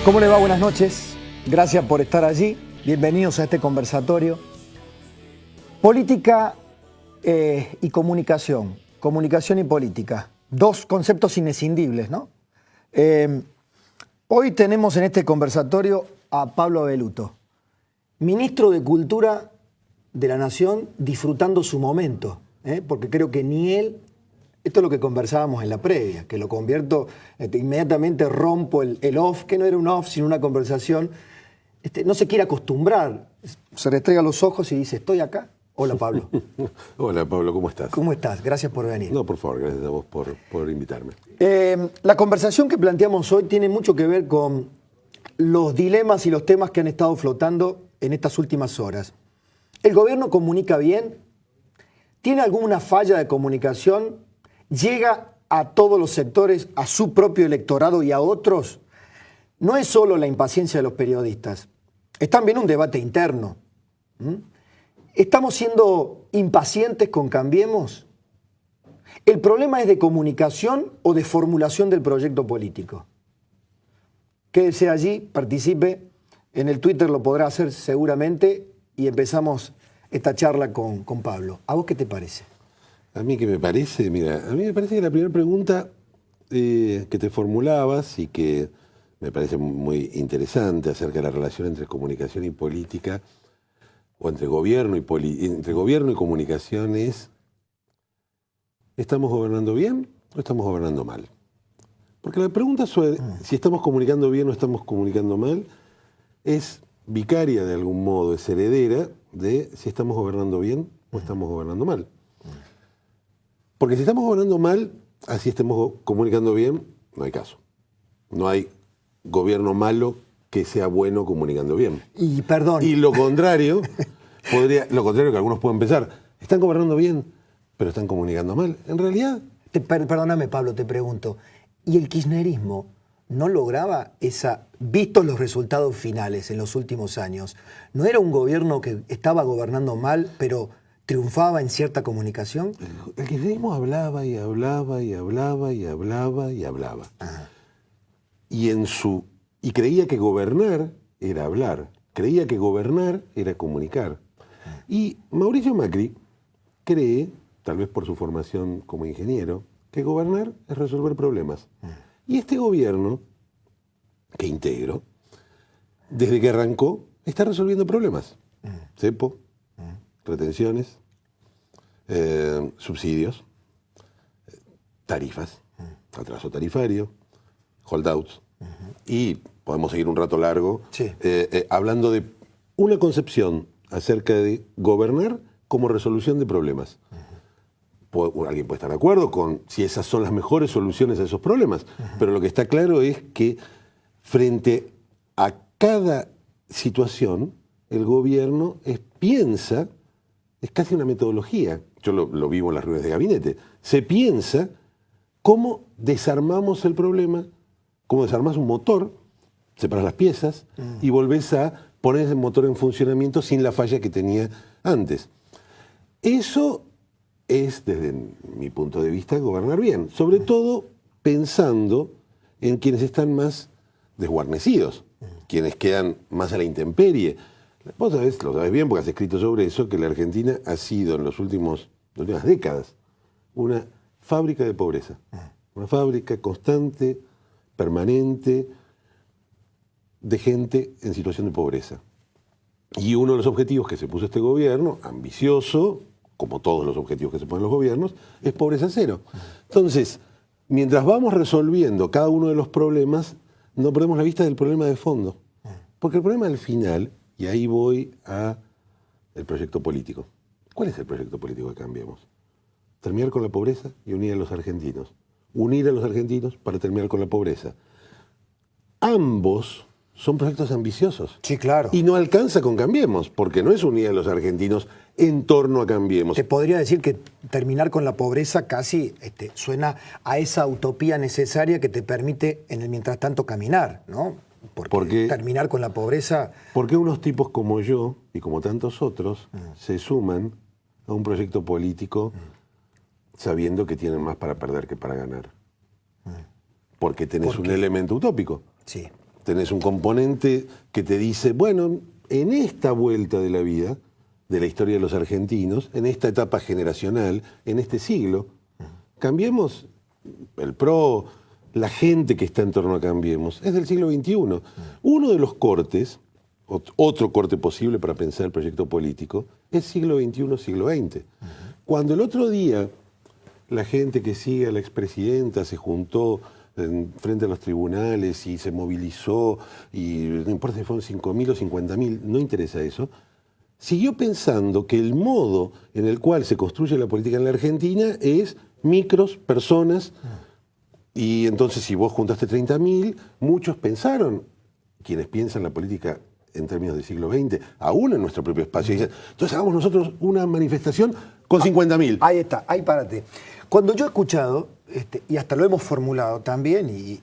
¿Cómo le va? Buenas noches. Gracias por estar allí. Bienvenidos a este conversatorio. Política y comunicación. Comunicación y política. Dos conceptos inescindibles, ¿no? Hoy tenemos en este conversatorio a Pablo Abeluto, ministro de Cultura de la Nación, disfrutando su momento, porque creo que ni él... Esto es lo que conversábamos en la previa, que lo convierto, inmediatamente rompo el off, que no era un off, sino una conversación. No se quiere acostumbrar, se restrega los ojos y dice, estoy acá. Hola, Pablo. Hola, Pablo, ¿cómo estás? ¿Cómo estás? Gracias por venir. No, por favor, gracias a vos por invitarme. La conversación que planteamos hoy tiene mucho que ver con los dilemas y los temas que han estado flotando en estas últimas horas. ¿El gobierno comunica bien? ¿Tiene alguna falla de comunicación? ¿Llega a todos los sectores, a su propio electorado y a otros? No es solo la impaciencia de los periodistas, es también un debate interno. ¿Estamos siendo impacientes con Cambiemos? ¿El problema es de comunicación o de formulación del proyecto político? Quédese allí, participe, en el Twitter lo podrá hacer seguramente y empezamos esta charla con Pablo. ¿A vos qué te parece? A mí que me parece, mira, a mí me parece que la primera pregunta que te formulabas y que me parece muy interesante acerca de la relación entre comunicación y política, o entre gobierno y comunicación es, ¿estamos gobernando bien o estamos gobernando mal? Porque la pregunta sobre si estamos comunicando bien o estamos comunicando mal es vicaria de algún modo, es heredera de si estamos gobernando bien o estamos gobernando mal. Porque si estamos gobernando mal, así estemos comunicando bien, no hay caso. No hay gobierno malo que sea bueno comunicando bien. Y perdón. Y lo contrario, lo contrario que algunos pueden pensar, están gobernando bien, pero están comunicando mal. En realidad... Perdóname, Pablo, te pregunto. ¿Y el kirchnerismo no lograba vistos los resultados finales en los últimos años, no era un gobierno que estaba gobernando mal, pero triunfaba en cierta comunicación? El kirchnerismo hablaba y hablaba y hablaba y hablaba y hablaba. Ajá. Y creía que gobernar era hablar, creía que gobernar era comunicar. Y Mauricio Macri cree, tal vez por su formación como ingeniero, que gobernar es resolver problemas. Y este gobierno, que integro, desde que arrancó, está resolviendo problemas. Cepo, retenciones, subsidios, tarifas, atraso tarifario, holdouts. Y podemos seguir un rato largo hablando de una concepción acerca de gobernar como resolución de problemas. Alguien puede estar de acuerdo con si esas son las mejores soluciones a esos problemas, pero lo que está claro es que frente a cada situación, el gobierno piensa, es casi una metodología, yo lo vivo en las reuniones de gabinete, se piensa cómo desarmamos el problema, cómo desarmás un motor, separas las piezas y volvés a poner ese motor en funcionamiento sin la falla que tenía antes. Eso es, desde mi punto de vista, gobernar bien, sobre todo pensando en quienes están más desguarnecidos, quienes quedan más a la intemperie. Vos lo sabés bien porque has escrito sobre eso, que la Argentina ha sido en las últimas décadas una fábrica de pobreza, una fábrica constante, permanente, de gente en situación de pobreza. Y uno de los objetivos que se puso este gobierno, ambicioso, como todos los objetivos que se ponen los gobiernos, es pobreza cero. Entonces, mientras vamos resolviendo cada uno de los problemas, no perdemos la vista del problema de fondo. Porque el problema al final, y ahí voy al proyecto político. ¿Cuál es el proyecto político que Cambiemos? Terminar con la pobreza y unir a los argentinos. Unir a los argentinos para terminar con la pobreza. Ambos son proyectos ambiciosos. Sí, claro. Y no alcanza con Cambiemos, porque no es unir a los argentinos en torno a Cambiemos. Te podría decir que terminar con la pobreza casi suena a esa utopía necesaria que te permite en el mientras tanto caminar, ¿no? Porque terminar con la pobreza... Porque unos tipos como yo y como tantos otros se suman a un proyecto político sabiendo que tienen más para perder que para ganar. Porque tenés un elemento utópico. Sí. tenés un componente que te dice, bueno, en esta vuelta de la vida, de la historia de los argentinos, en esta etapa generacional, en este siglo, Cambiemos, el PRO, la gente que está en torno a Cambiemos, es del siglo XXI. Uno de los cortes, otro corte posible para pensar el proyecto político, es siglo XXI, siglo XX. Cuando el otro día la gente que sigue a la expresidenta se juntó frente a los tribunales y se movilizó, y no importa si fueron 5.000 o 50.000, no interesa eso, siguió pensando que el modo en el cual se construye la política en la Argentina es micros, personas, y entonces si vos juntaste 30.000, muchos pensaron, quienes piensan la política en términos del siglo XX, aún en nuestro propio espacio, y dicen, entonces hagamos nosotros una manifestación con 50.000. Ahí está, ahí párate. Cuando yo he escuchado, y hasta lo hemos formulado también, y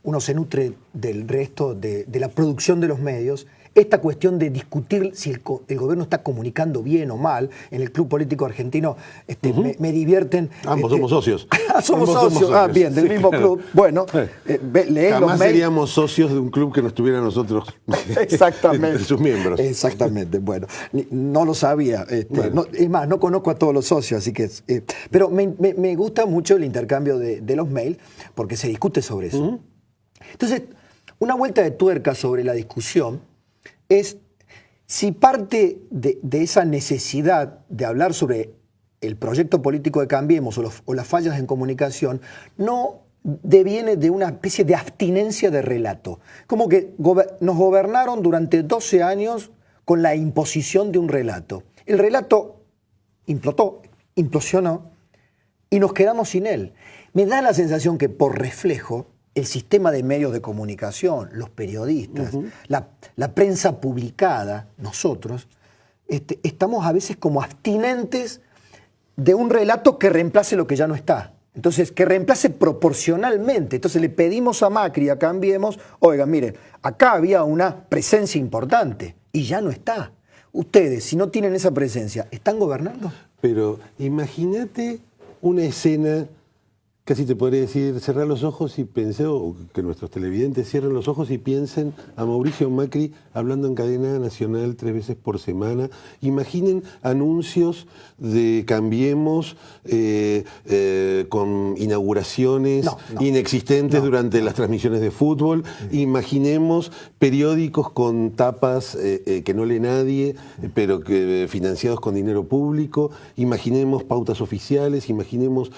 uno se nutre del resto de la producción de los medios, esta cuestión de discutir si el gobierno está comunicando bien o mal en el Club Político Argentino, me divierten. Ambos somos socios. Somos socios. Ah, bien, del mismo club. Bueno, lees jamás los mails. Seríamos socios de un club que no estuviera nosotros Exactamente. entre sus miembros. Exactamente, bueno, no lo sabía. Bueno. Es más, no conozco a todos los socios, así que... pero me gusta mucho el intercambio de los mails, porque se discute sobre eso. Entonces, una vuelta de tuerca sobre la discusión es si parte de esa necesidad de hablar sobre el proyecto político de Cambiemos o las fallas en comunicación no deviene de una especie de abstinencia de relato. Como que nos gobernaron durante 12 años con la imposición de un relato. El relato implotó, implosionó y nos quedamos sin él. Me da la sensación que por reflejo el sistema de medios de comunicación, los periodistas, la prensa publicada, nosotros, estamos a veces como abstinentes de un relato que reemplace lo que ya no está. Entonces, que reemplace proporcionalmente. Entonces le pedimos a Macri, a Cambiemos, oigan, miren, acá había una presencia importante y ya no está. Ustedes, si no tienen esa presencia, ¿están gobernando? Pero imagínate una escena, casi te podría decir, cerrar los ojos y pensé, o que nuestros televidentes cierren los ojos y piensen a Mauricio Macri hablando en cadena nacional 3 veces por semana. Imaginen anuncios de Cambiemos con inauguraciones inexistentes durante las transmisiones de fútbol. Imaginemos periódicos con tapas que no lee nadie, pero que financiados con dinero público. Imaginemos pautas oficiales, imaginemos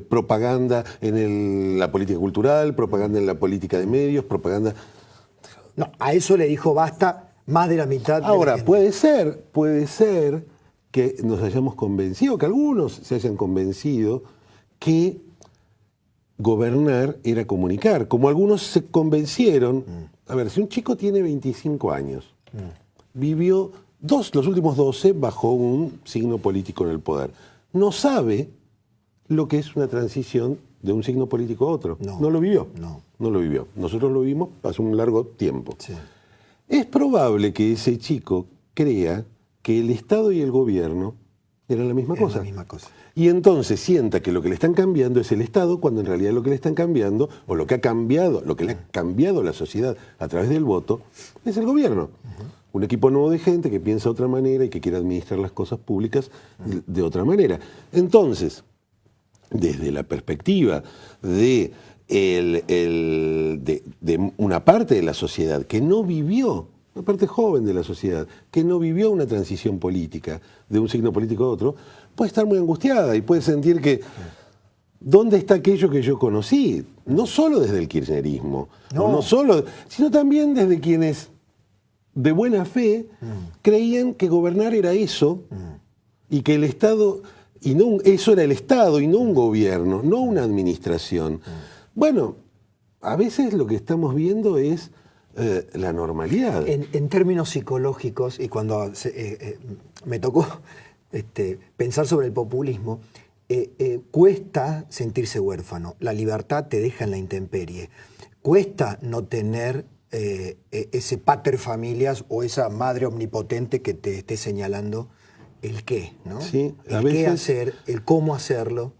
propaganda en la política cultural, propaganda en la política de medios, propaganda... No, a eso le dijo basta más de la mitad. Ahora, puede ser que nos hayamos convencido, que algunos se hayan convencido que gobernar era comunicar, como algunos se convencieron. A ver, si un chico tiene 25 años, vivió los últimos 12 bajo un signo político en el poder, no sabe lo que es una transición de un signo político a otro. No lo vivió. No lo vivió. Nosotros lo vimos hace un largo tiempo. Sí. Es probable que ese chico crea que el Estado y el gobierno eran la misma cosa. Y entonces sienta que lo que le están cambiando es el Estado, cuando en realidad lo que le están cambiando, o lo que ha cambiado, lo que le ha cambiado la sociedad a través del voto, es el gobierno. Un equipo nuevo de gente que piensa de otra manera y que quiere administrar las cosas públicas de otra manera. Entonces, desde la perspectiva de una parte de la sociedad que no vivió, una parte joven de la sociedad, que no vivió una transición política de un signo político a otro, puede estar muy angustiada y puede sentir que ¿dónde está aquello que yo conocí? No solo desde el kirchnerismo, no solo, sino también desde quienes de buena fe creían que gobernar era eso y que el Estado... Y no, eso era el Estado y no un gobierno, no una administración. Bueno, a veces lo que estamos viendo es la normalidad. En términos psicológicos, y cuando me tocó pensar sobre el populismo, cuesta sentirse huérfano. La libertad te deja en la intemperie. Cuesta no tener ese pater familias o esa madre omnipotente que te esté señalando el qué, ¿no? Sí, el qué hacer, el cómo hacerlo,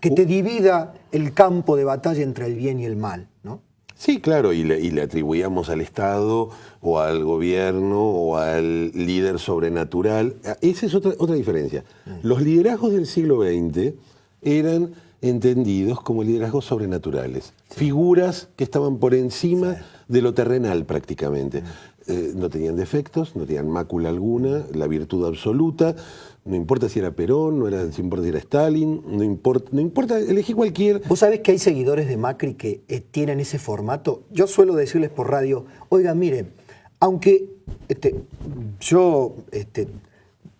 que te divida el campo de batalla entre el bien y el mal, ¿no? Sí, claro, y le atribuíamos al Estado o al gobierno o al líder sobrenatural. Esa es otra diferencia. Los liderazgos del siglo XX eran entendidos como liderazgos sobrenaturales, figuras que estaban por encima de lo terrenal prácticamente. No tenían defectos, no tenían mácula alguna, la virtud absoluta. No importa si era Perón, no importa si era Stalin, no importa, elegí cualquier... ¿Vos sabés que hay seguidores de Macri que tienen ese formato? Yo suelo decirles por radio, oigan, miren, aunque yo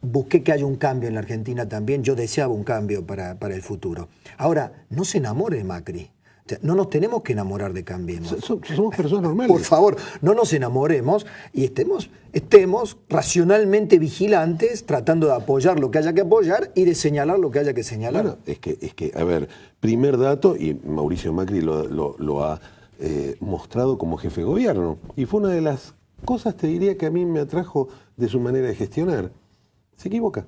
busqué que haya un cambio en la Argentina también, yo deseaba un cambio para el futuro. Ahora, no se enamore de Macri. O sea, no nos tenemos que enamorar de Cambiemos. Somos personas normales. Por favor, no nos enamoremos y estemos racionalmente vigilantes, tratando de apoyar lo que haya que apoyar y de señalar lo que haya que señalar. Bueno, es que, a ver, primer dato, y Mauricio Macri lo ha mostrado como jefe de gobierno, y fue una de las cosas, te diría, que a mí me atrajo de su manera de gestionar. Se equivoca.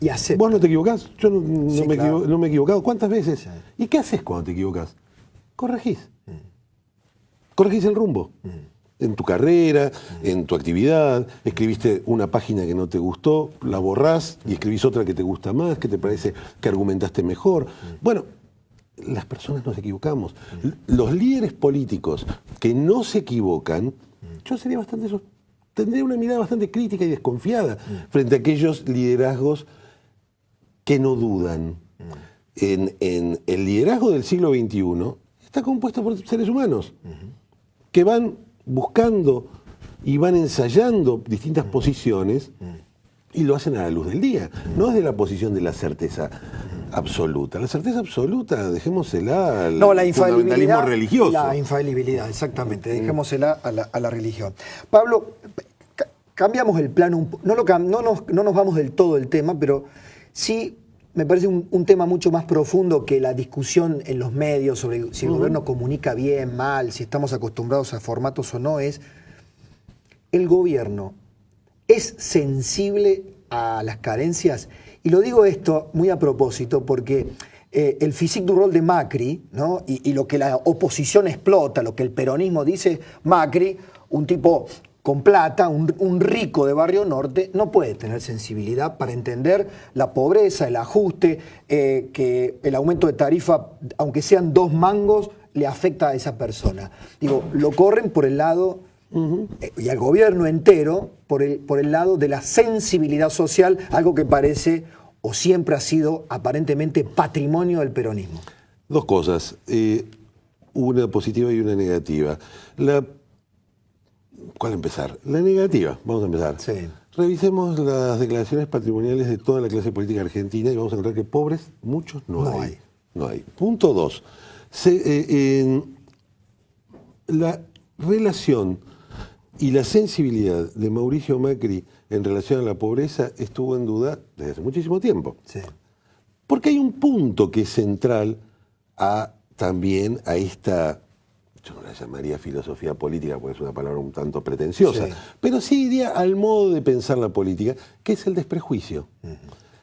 Y acepta. ¿Vos no te equivocás? Yo no claro. me he equivocado. ¿Cuántas veces? Sí. ¿Y qué haces cuando te equivocas? Corregís. Corregís el rumbo. En tu carrera, en tu actividad. Escribiste una página que no te gustó, la borrás y escribís otra que te gusta más, que te parece que argumentaste mejor. Bueno, las personas nos equivocamos. Los líderes políticos que no se equivocan, yo tendría una mirada bastante crítica y desconfiada frente a aquellos liderazgos que no dudan. En el liderazgo del siglo XXI está compuesto por seres humanos que van buscando y van ensayando distintas posiciones y lo hacen a la luz del día, no desde la posición de la certeza absoluta. La certeza absoluta, dejémosela al fundamentalismo religioso. La infalibilidad, exactamente, dejémosela a la religión. Pablo, cambiamos el plano, no nos vamos del todo del tema, pero sí me parece un tema mucho más profundo que la discusión en los medios sobre si el gobierno comunica bien, mal, si estamos acostumbrados a formatos o no, es el gobierno es sensible a las carencias. Y lo digo esto muy a propósito porque el physique du rôle de Macri, ¿no? y lo que la oposición explota, lo que el peronismo dice, Macri, un tipo con plata, un rico de Barrio Norte, no puede tener sensibilidad para entender la pobreza, el ajuste, que el aumento de tarifa, aunque sean 2 mangos, le afecta a esa persona. Digo, lo corren por el lado, y al gobierno entero, por el lado de la sensibilidad social, algo que parece o siempre ha sido aparentemente patrimonio del peronismo. 2 cosas, una positiva y una negativa. ¿Cuál empezar? La negativa, vamos a empezar. Sí. Revisemos las declaraciones patrimoniales de toda la clase política argentina y vamos a encontrar que pobres muchos no hay. No hay. Punto 2. La relación y la sensibilidad de Mauricio Macri en relación a la pobreza estuvo en duda desde hace muchísimo tiempo. Sí. Porque hay un punto que es central también a esta... Yo no la llamaría filosofía política porque es una palabra un tanto pretenciosa, sí, pero sí diría al modo de pensar la política, que es el desprejuicio.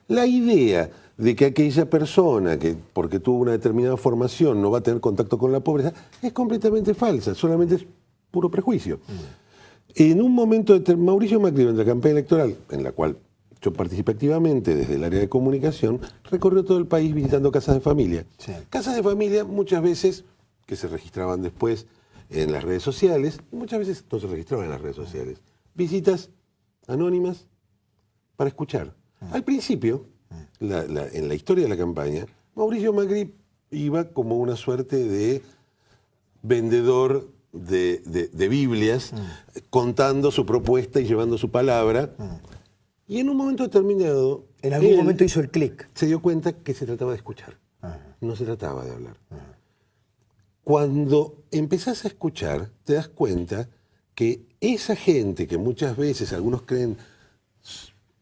La idea de que aquella persona que porque tuvo una determinada formación no va a tener contacto con la pobreza es completamente falsa, solamente es puro prejuicio. En un momento Mauricio Macri, en la campaña electoral, en la cual yo participé activamente desde el área de comunicación, recorrió todo el país visitando casas de familia. Sí. Casas de familia muchas veces que se registraban después en las redes sociales, muchas veces no se registraban en las redes sociales. Visitas anónimas para escuchar. Al principio, en la historia de la campaña, Mauricio Macri iba como una suerte de vendedor de Biblias, contando su propuesta y llevando su palabra. Y en un momento determinado... En algún momento hizo el clic. Se dio cuenta que se trataba de escuchar. No se trataba de hablar. Cuando empezás a escuchar, te das cuenta que esa gente que muchas veces algunos creen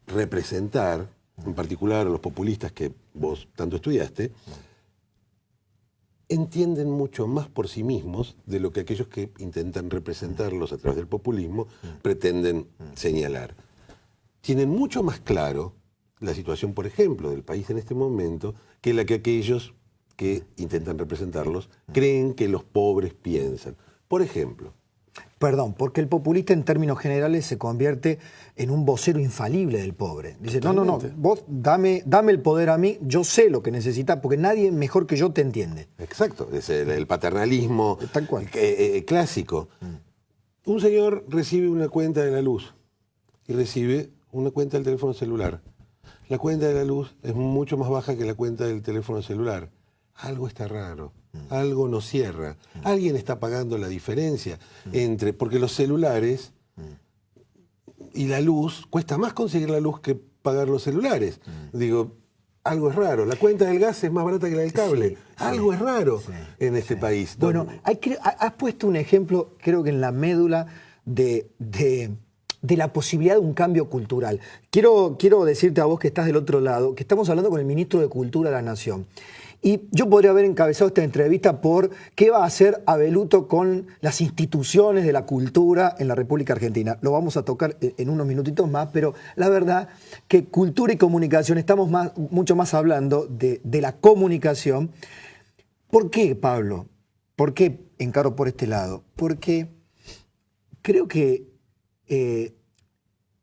representar, en particular a los populistas que vos tanto estudiaste, entienden mucho más por sí mismos de lo que aquellos que intentan representarlos a través del populismo pretenden señalar. Tienen mucho más claro la situación, por ejemplo, del país en este momento, que la que aquellos que intentan representarlos creen que los pobres piensan. Por ejemplo. Perdón, porque el populista en términos generales se convierte en un vocero infalible del pobre. Dice, no, vos dame el poder a mí, yo sé lo que necesitas, porque nadie mejor que yo te entiende. Exacto, es el paternalismo Tal cual. Clásico. Un señor recibe una cuenta de la luz y recibe una cuenta del teléfono celular. La cuenta de la luz es mucho más baja que la cuenta del teléfono celular. Algo está raro, algo no cierra. Alguien está pagando la diferencia entre... Porque los celulares y la luz, cuesta más conseguir la luz que pagar los celulares. Digo, algo es raro. La cuenta del gas es más barata que la del cable. Sí, algo es raro en este país. Bueno, has puesto un ejemplo, creo que en la médula, de la posibilidad de un cambio cultural. Quiero decirte a vos que estás del otro lado, que estamos hablando con el ministro de Cultura de la Nación. Y yo podría haber encabezado esta entrevista por qué va a hacer Abeluto con las instituciones de la cultura en la República Argentina. Lo vamos a tocar en unos minutitos más, pero la verdad que cultura y comunicación, estamos mucho más hablando de la comunicación. ¿Por qué, Pablo? ¿Por qué encaro por este lado? Porque creo que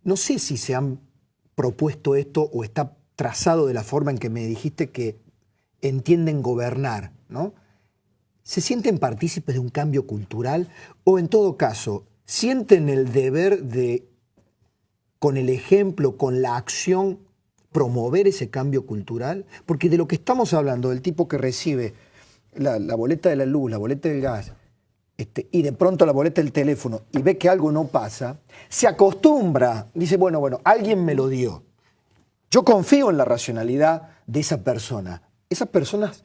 no sé si se han propuesto esto o está trazado de la forma en que me dijiste que entienden gobernar, ¿no? ¿Se sienten partícipes de un cambio cultural o, en todo caso, sienten el deber de, con el ejemplo, con la acción, promover ese cambio cultural? Porque de lo que estamos hablando, del tipo que recibe la boleta de la luz, la boleta del gas, y de pronto la boleta del teléfono y ve que algo no pasa, se acostumbra, dice, bueno, alguien me lo dio. Yo confío en la racionalidad de esa persona. Esas personas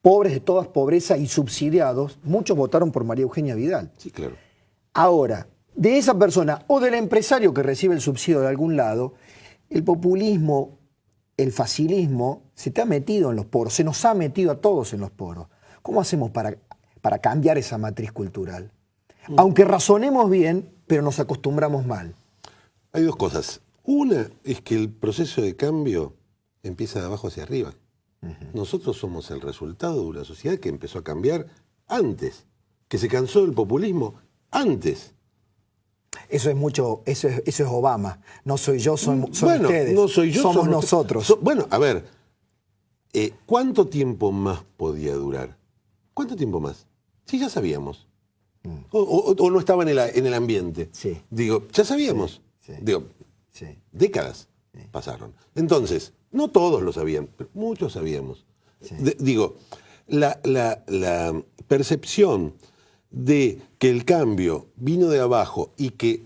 pobres de todas pobreza y subsidiados, muchos votaron por María Eugenia Vidal. Sí, claro. Ahora, de esa persona o del empresario que recibe el subsidio de algún lado, el populismo, el facilismo, se te ha metido en los poros, se nos ha metido a todos en los poros. ¿Cómo hacemos para cambiar esa matriz cultural? Aunque razonemos bien, pero nos acostumbramos mal. Hay dos cosas. Una es que el proceso de cambio empieza de abajo hacia arriba. Nosotros somos el resultado de una sociedad que empezó a cambiar antes, que se cansó del populismo antes. Eso es Obama. No soy yo, son bueno, ustedes. No soy yo, somos nosotros. Bueno, a ver, ¿cuánto tiempo más podía durar? ¿Cuánto tiempo más? Sí, ya sabíamos. O no estaba en el ambiente. Sí. Digo, ya sabíamos. Sí. Digo, sí. Décadas pasaron. Entonces, no todos lo sabían, pero muchos sabíamos. Sí. Digo, la percepción de que el cambio vino de abajo y que,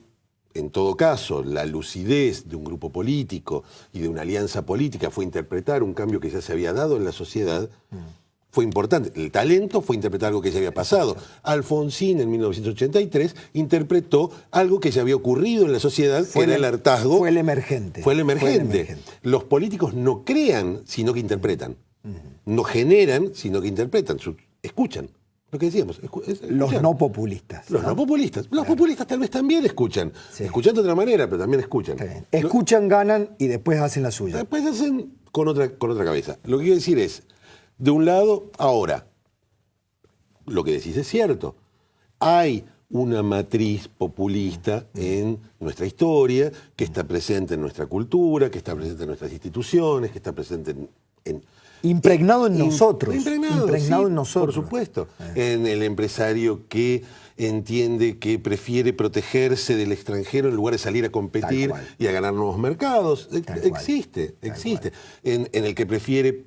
en todo caso, la lucidez de un grupo político y de una alianza política fue interpretar un cambio que ya se había dado en la sociedad, fue importante. El talento fue interpretar algo que ya había pasado. Alfonsín, en 1983, interpretó algo que ya había ocurrido en la sociedad, que era el hartazgo. Fue el emergente. Fue el emergente. Los políticos no crean, sino que interpretan. No generan, sino que interpretan. Escuchan. Lo que decíamos. Los no populistas. Los no populistas. Los populistas tal vez también escuchan. Sí. Escuchan de otra manera, pero también escuchan. Escuchan, ganan y después hacen la suya. Después hacen con otra cabeza. Lo que quiero decir es, de un lado, ahora, lo que decís es cierto. Hay una matriz populista en nuestra historia, que está presente en nuestra cultura, que está presente en nuestras instituciones, que está presente en impregnado en nosotros. Impregnado sí, en nosotros. Por supuesto. En el empresario que entiende que prefiere protegerse del extranjero en lugar de salir a competir y a ganar nuevos mercados. Existe. En el que prefiere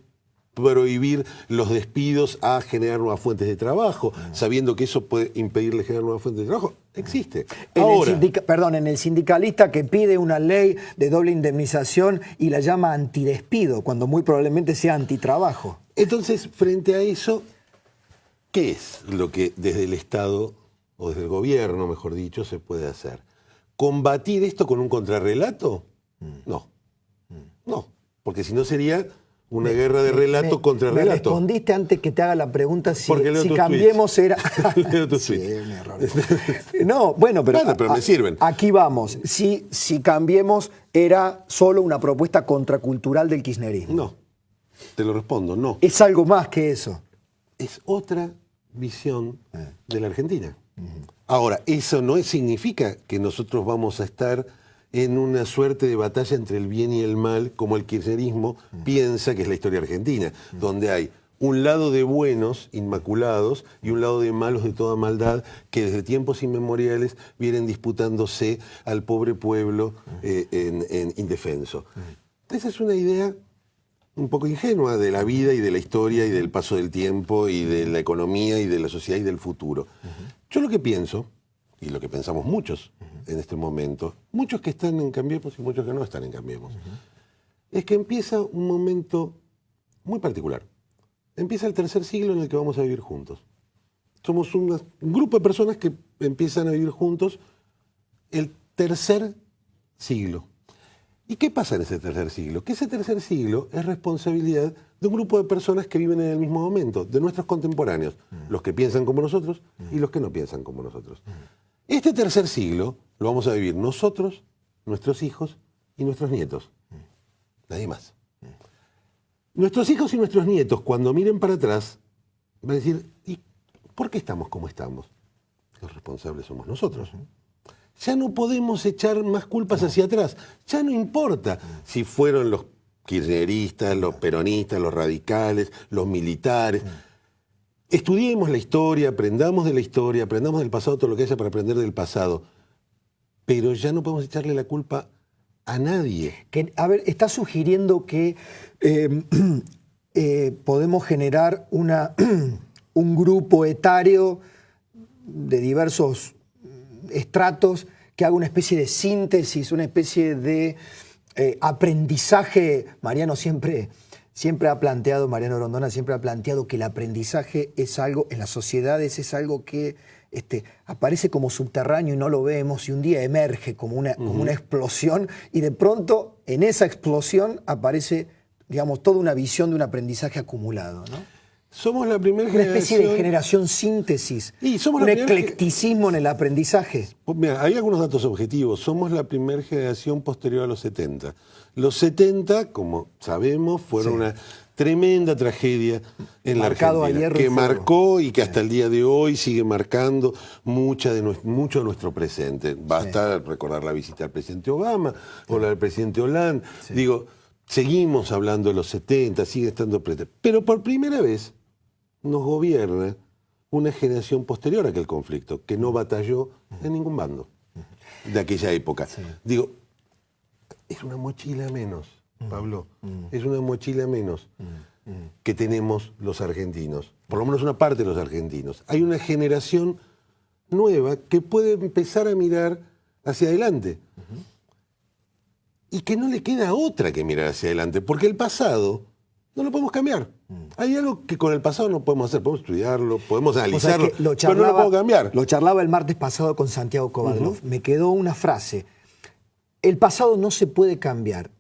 prohibir los despidos a generar nuevas fuentes de trabajo, sabiendo que eso puede impedirle generar nuevas fuentes de trabajo. Existe. En el sindicalista que pide una ley de doble indemnización y la llama antidespido, cuando muy probablemente sea antitrabajo. Entonces, frente a eso, ¿qué es lo que desde el Estado, o desde el gobierno, mejor dicho, se puede hacer? ¿Combatir esto con un contrarrelato? No, porque si no sería una guerra de relato contra relato. Me respondiste antes que te haga la pregunta si cambiemos era... Leo tus tweets. Sí, un error. No, bueno, pero me sirven. Aquí vamos. Si Cambiemos era solo una propuesta contracultural del kirchnerismo. No, te lo respondo, no. Es algo más que eso. es otra visión de la Argentina. Ahora, eso no significa que nosotros vamos a estar en una suerte de batalla entre el bien y el mal, como el kirchnerismo piensa que es la historia argentina, donde hay un lado de buenos, inmaculados, y un lado de malos de toda maldad, que desde tiempos inmemoriales vienen disputándose al pobre pueblo en indefenso. Esa es una idea un poco ingenua de la vida y de la historia y del paso del tiempo y de la economía y de la sociedad y del futuro. Yo lo que pienso, y lo que pensamos muchos en este momento, muchos que están en Cambiemos y muchos que no están en Cambiemos, es que empieza un momento muy particular. Empieza el tercer siglo en el que vamos a vivir juntos. Somos un grupo de personas que empiezan a vivir juntos el tercer siglo. ¿Y qué pasa en ese tercer siglo? Que ese tercer siglo es responsabilidad de un grupo de personas que viven en el mismo momento, de nuestros contemporáneos, los que piensan como nosotros y los que no piensan como nosotros. Este tercer siglo lo vamos a vivir nosotros, nuestros hijos y nuestros nietos. Nadie más. Nuestros hijos y nuestros nietos, cuando miren para atrás, van a decir, ¿y por qué estamos como estamos? Los responsables somos nosotros. Ya no podemos echar más culpas hacia atrás. Ya no importa si fueron los kirchneristas, los peronistas, los radicales, los militares. Estudiemos la historia, aprendamos de la historia, aprendamos del pasado todo lo que haya para aprender del pasado. Pero ya no podemos echarle la culpa a nadie. A ver, está sugiriendo que podemos generar un grupo etario de diversos estratos que haga una especie de síntesis, una especie de aprendizaje. Mariano Grondona siempre ha planteado que el aprendizaje es algo, en las sociedades es algo que aparece como subterráneo y no lo vemos, y un día emerge como una explosión, y de pronto en esa explosión aparece, digamos, toda una visión de un aprendizaje acumulado, ¿no? Somos la primera generación... Una especie de generación síntesis, un eclecticismo en el aprendizaje. Mira, hay algunos datos objetivos. Somos la primera generación posterior a los 70. Los 70, como sabemos, fueron una tremenda tragedia en la Argentina, que marcó y que hasta el día de hoy sigue marcando mucho de nuestro presente. Basta recordar la visita al presidente Obama o la del presidente Hollande. Digo, seguimos hablando de los 70, sigue estando presente. Pero por primera vez nos gobierna una generación posterior a aquel conflicto, que no batalló en ningún bando de aquella época. Digo, es una mochila menos, Pablo, es una mochila menos que tenemos los argentinos, por lo menos una parte de los argentinos. Hay una generación nueva que puede empezar a mirar hacia adelante y que no le queda otra que mirar hacia adelante, porque el pasado no lo podemos cambiar. Hay algo que con el pasado no podemos hacer, podemos estudiarlo, podemos analizarlo, pero no lo podemos cambiar. Lo charlaba el martes pasado con Santiago Kovadlov. Me quedó una frase. El pasado no se puede cambiar,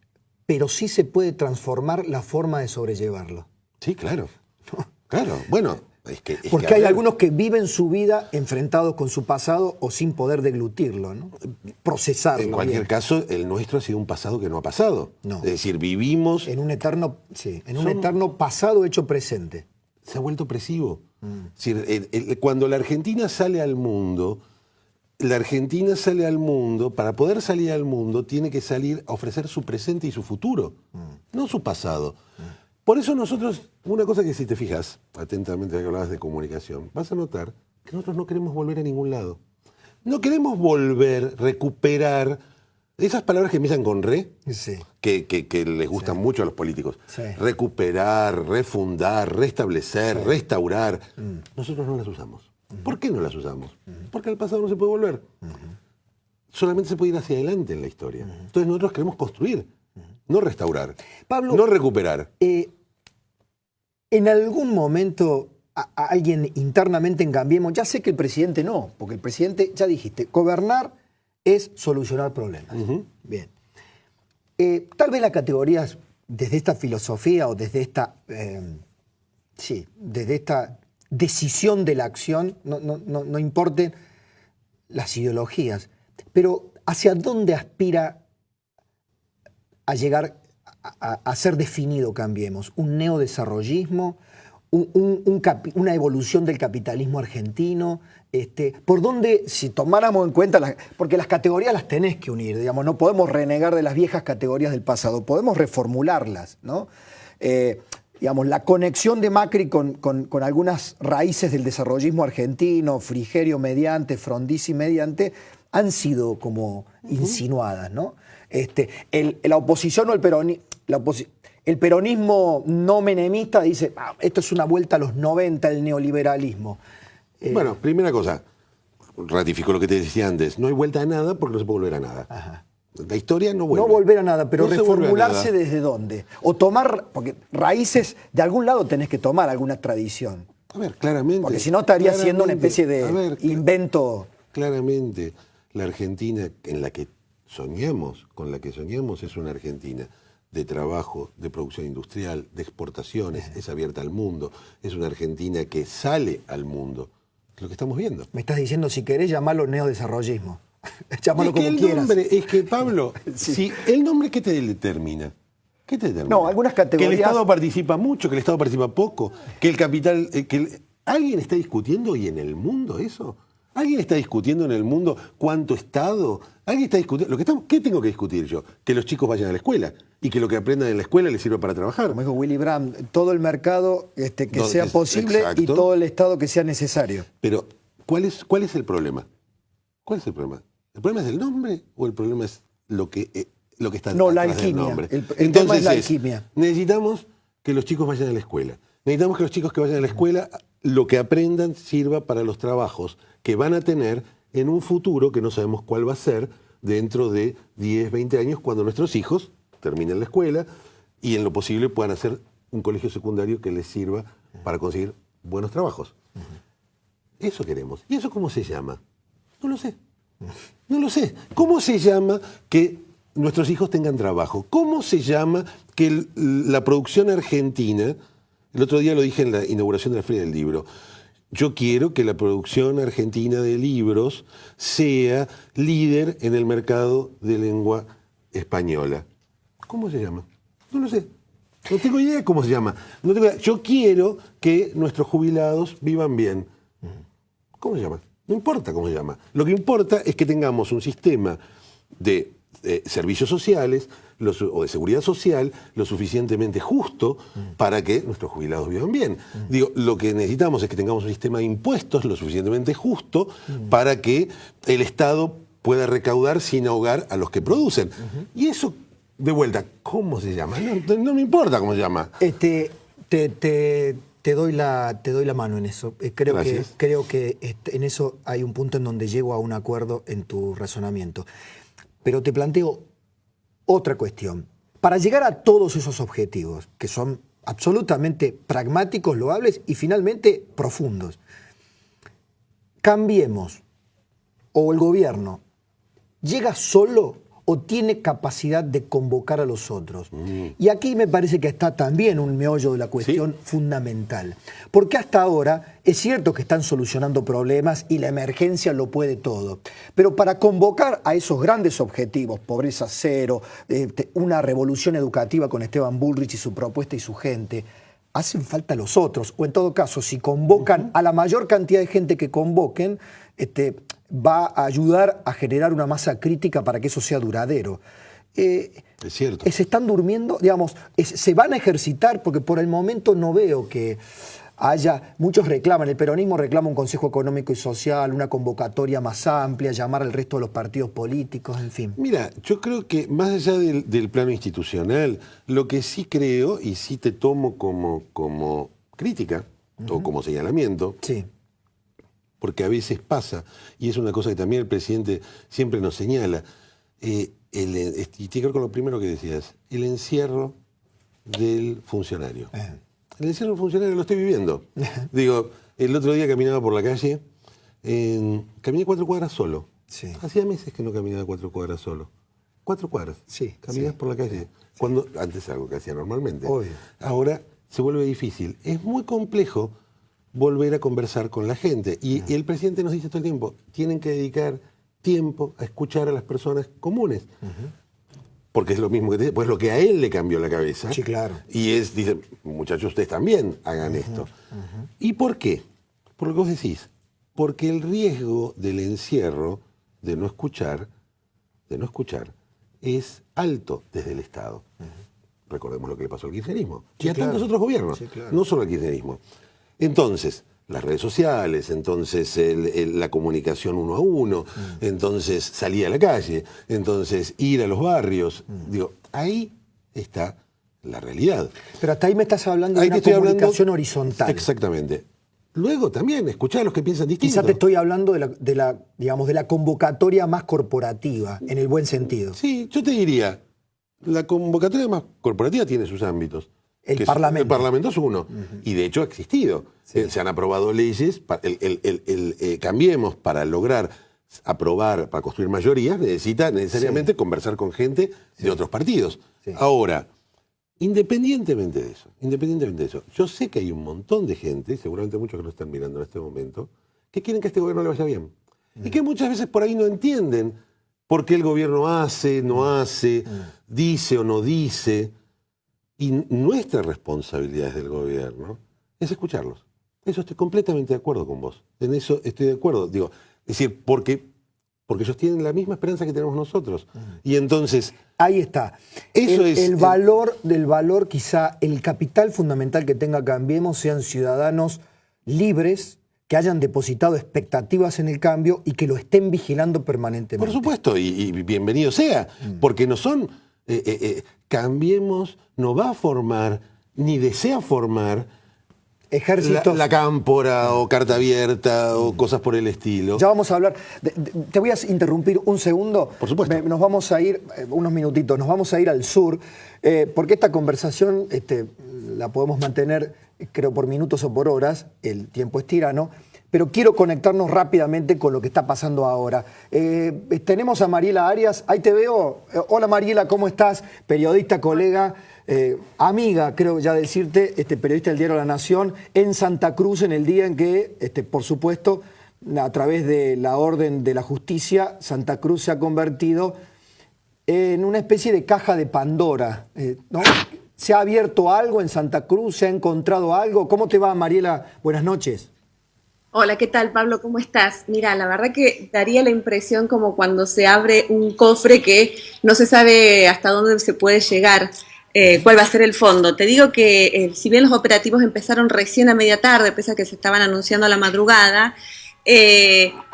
pero sí se puede transformar la forma de sobrellevarlo. Sí, claro. Claro, bueno. Porque hay algunos que viven su vida enfrentados con su pasado o sin poder deglutirlo, ¿no? Procesarlo. En cualquier caso, el nuestro ha sido un pasado que no ha pasado. No. Es decir, vivimos... En un eterno pasado hecho presente. Se ha vuelto opresivo. Es decir, cuando la Argentina sale al mundo, para poder salir al mundo, tiene que salir a ofrecer su presente y su futuro, no su pasado. Por eso nosotros, una cosa que si te fijas atentamente a que hablabas de comunicación, vas a notar que nosotros no queremos volver a ningún lado. No queremos volver, recuperar, esas palabras que empiezan con re, que les gustan mucho a los políticos. Recuperar, refundar, restablecer, restaurar. Nosotros no las usamos. ¿Por qué no las usamos? Porque al pasado no se puede volver. Solamente se puede ir hacia adelante en la historia. Entonces nosotros queremos construir, no restaurar, Pablo, no recuperar. En algún momento alguien internamente en Cambiemos, ya sé que el presidente no, porque el presidente, ya dijiste, gobernar es solucionar problemas. Bien. Tal vez las categorías desde esta filosofía o desde esta, desde esta decisión de la acción, no importen las ideologías, pero ¿hacia dónde aspira a llegar a ser definido Cambiemos? ¿Un neodesarrollismo? una evolución del capitalismo argentino? ¿Por dónde, si tomáramos en cuenta, porque las categorías las tenés que unir, digamos, no podemos renegar de las viejas categorías del pasado, podemos reformularlas, ¿no? Digamos, la conexión de Macri con algunas raíces del desarrollismo argentino, Frigerio mediante, Frondizi mediante, han sido como insinuadas, ¿no? La oposición o el peronismo, el peronismo no menemista dice, esto es una vuelta a los 90, el neoliberalismo. Bueno, primera cosa, ratifico lo que te decía antes, no hay vuelta a nada porque no se puede volver a nada. Ajá. La historia no vuelve. No volver a nada, pero no reformularse desde dónde. O tomar, porque raíces, de algún lado tenés que tomar alguna tradición. A ver, claramente. Porque si no estaría siendo una especie de invento. Claramente, la Argentina en la que soñamos, con la que soñamos, es una Argentina de trabajo, de producción industrial, de exportaciones, es abierta al mundo, es una Argentina que sale al mundo. Es lo que estamos viendo. Me estás diciendo, si querés llamarlo neodesarrollismo. Llámalo como quieras. Es que, Pablo, sí. Si el nombre, ¿qué te determina? ¿Qué te determina? No, algunas categorías. Que el Estado participa mucho, que el Estado participa poco, que el capital... ¿Alguien está discutiendo hoy en el mundo eso? ¿Alguien está discutiendo en el mundo cuánto Estado? ¿Alguien está discutiendo? ¿Qué tengo que discutir yo? Que los chicos vayan a la escuela y que lo que aprendan en la escuela les sirva para trabajar. Como dijo Willy Brandt, todo el mercado que sea posible y todo el Estado que sea necesario. Pero, ¿cuál es el problema? ¿Cuál es el problema? ¿El problema es el nombre o el problema es lo que está no, la atrás del alquimia. nombre? El tema es la alquimia. Necesitamos que los chicos vayan a la escuela. Necesitamos que los chicos que vayan a la escuela, lo que aprendan sirva para los trabajos que van a tener en un futuro que no sabemos cuál va a ser dentro de 10, 20 años, cuando nuestros hijos terminen la escuela y en lo posible puedan hacer un colegio secundario que les sirva para conseguir buenos trabajos. Eso queremos. ¿Y eso cómo se llama? No lo sé. No lo sé. ¿Cómo se llama que nuestros hijos tengan trabajo? ¿Cómo se llama que la producción argentina, el otro día lo dije en la inauguración de la Feria del Libro, yo quiero que la producción argentina de libros sea líder en el mercado de lengua española? ¿Cómo se llama? No lo sé. No tengo idea de cómo se llama. Yo quiero que nuestros jubilados vivan bien. ¿Cómo se llama? No importa cómo se llama. Lo que importa es que tengamos un sistema de servicios sociales o de seguridad social lo suficientemente justo para que nuestros jubilados vivan bien. Digo, lo que necesitamos es que tengamos un sistema de impuestos lo suficientemente justo para que el Estado pueda recaudar sin ahogar a los que producen. Y eso, de vuelta, ¿cómo se llama? No me importa cómo se llama. Te doy la mano en eso. Creo que en eso hay un punto en donde llego a un acuerdo en tu razonamiento. Pero te planteo otra cuestión. Para llegar a todos esos objetivos, que son absolutamente pragmáticos, loables y finalmente profundos, cambiemos, o el gobierno llega solo o tiene capacidad de convocar a los otros. Y aquí me parece que está también un meollo de la cuestión fundamental. Porque hasta ahora es cierto que están solucionando problemas y la emergencia lo puede todo. Pero para convocar a esos grandes objetivos, pobreza cero, una revolución educativa con Esteban Bullrich y su propuesta y su gente, hacen falta los otros. O en todo caso, si convocan a la mayor cantidad de gente que convoquen, va a ayudar a generar una masa crítica para que eso sea duradero. Es cierto. Se están durmiendo, digamos, se van a ejercitar, porque por el momento no veo que haya, muchos reclaman, el peronismo reclama un Consejo Económico y Social, una convocatoria más amplia, llamar al resto de los partidos políticos, en fin. Mira, yo creo que más allá del plano institucional, lo que sí creo, y sí te tomo como crítica o como señalamiento, sí, porque a veces pasa, y es una cosa que también el presidente siempre nos señala, y tiene que ver con lo primero que decías, el encierro del funcionario. El encierro del funcionario lo estoy viviendo. Digo, el otro día caminaba por la calle, caminé 4 cuadras solo. Sí. Hacía meses que no caminaba 4 cuadras solo. 4 cuadras. Sí, caminás por la calle. Cuando, antes algo que hacía normalmente. Obvio. Ahora se vuelve difícil. Es muy complejo volver a conversar con la gente. Y el presidente nos dice todo el tiempo, tienen que dedicar tiempo a escuchar a las personas comunes. porque es lo mismo que te dice, pues lo que a él le cambió la cabeza. Sí, claro. Y dice, muchachos, ustedes también hagan esto. ¿Y por qué? Por lo que vos decís. Porque el riesgo del encierro, de no escuchar, es alto desde el Estado. Recordemos lo que le pasó al kirchnerismo. Sí, y a claro. tantos otros gobiernos, Sí, claro. no solo al kirchnerismo. Entonces, las redes sociales, entonces la comunicación uno a uno, entonces salir a la calle, entonces ir a los barrios. Digo, ahí está la realidad. Pero hasta ahí me estás hablando de Ahí una te estoy comunicación hablando, horizontal. Exactamente. Luego también, escuchar a los que piensan distinto. Quizá te estoy hablando digamos, de la convocatoria más corporativa, en el buen sentido. Sí, yo te diría, la convocatoria más corporativa tiene sus ámbitos. El Parlamento. El Parlamento es uno. Y de hecho ha existido. Sí. Se han aprobado leyes. Cambiemos para lograr aprobar, para construir mayorías, necesita necesariamente conversar con gente de otros partidos. Sí. Ahora, independientemente de eso, yo sé que hay un montón de gente, seguramente muchos que nos están mirando en este momento, que quieren que este gobierno le vaya bien. Y que muchas veces por ahí no entienden por qué el gobierno hace, no hace, dice o no dice. Y nuestra responsabilidad desde el gobierno es escucharlos. Eso estoy completamente de acuerdo con vos. En eso estoy de acuerdo. Digo, es decir, porque ellos tienen la misma esperanza que tenemos nosotros. Y entonces... Ahí está. Eso El valor, quizá el capital fundamental que tenga Cambiemos sean ciudadanos libres, que hayan depositado expectativas en el cambio y que lo estén vigilando permanentemente. Por supuesto, y bienvenido sea, porque no son... Cambiemos no va a formar, ni desea formar ejércitos. La cámpora o carta abierta o cosas por el estilo. Ya vamos a hablar. Te voy a interrumpir un segundo. Por supuesto. Nos vamos a ir, unos minutitos, nos vamos a ir al sur, porque esta conversación la podemos mantener, creo, por minutos o por horas. El tiempo es tirano. Pero quiero conectarnos rápidamente con lo que está pasando ahora. Tenemos a Mariela Arias. Ahí te veo. Hola Mariela, ¿cómo estás? Periodista, colega, amiga, creo ya decirte, periodista del diario La Nación, en Santa Cruz en el día en que, por supuesto, a través de la orden de la justicia, Santa Cruz se ha convertido en una especie de caja de Pandora, ¿no? ¿Se ha abierto algo en Santa Cruz? ¿Se ha encontrado algo? ¿Cómo te va, Mariela? Buenas noches. Hola, ¿qué tal, Pablo? ¿Cómo estás? Mira, la verdad que daría la impresión como cuando se abre un cofre que no se sabe hasta dónde se puede llegar, cuál va a ser el fondo. Te digo que si bien los operativos empezaron recién a media tarde, pese a que se estaban anunciando a la madrugada,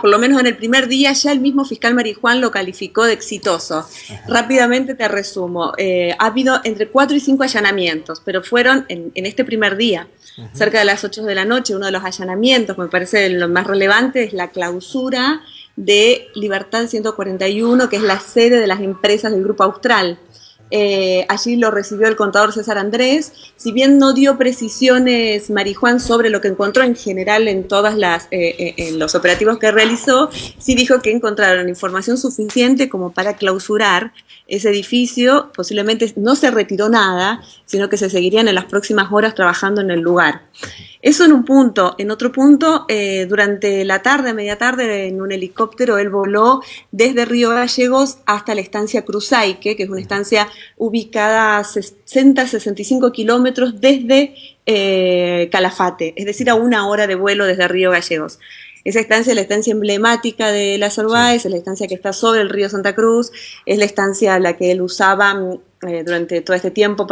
por lo menos en el primer día ya el mismo fiscal Marijuán lo calificó de exitoso. Ajá. Rápidamente te resumo. Ha habido entre 4 y 5 allanamientos, pero fueron en este primer día, cerca de las 8 de la noche. Uno de los allanamientos, me parece lo más relevante, es la clausura de Libertad 141, que es la sede de las empresas del Grupo Austral. Allí lo recibió el contador César Andrés. Si bien no dio precisiones Marijuán sobre lo que encontró en general en todas en los operativos que realizó, sí dijo que encontraron información suficiente como para clausurar ese edificio. Posiblemente no se retiró nada, sino que se seguirían en las próximas horas trabajando en el lugar. Eso en un punto. En otro punto, durante la tarde, media tarde, en un helicóptero, él voló desde Río Gallegos hasta la estancia Cruzaique, que es una estancia ubicada a 60-65 kilómetros desde Calafate, es decir, a 1 hora de vuelo desde Río Gallegos. Esa estancia es la estancia emblemática de Las Orbaez, sí. Es la estancia que está sobre el río Santa Cruz, es la estancia a la que él usaba durante todo este tiempo,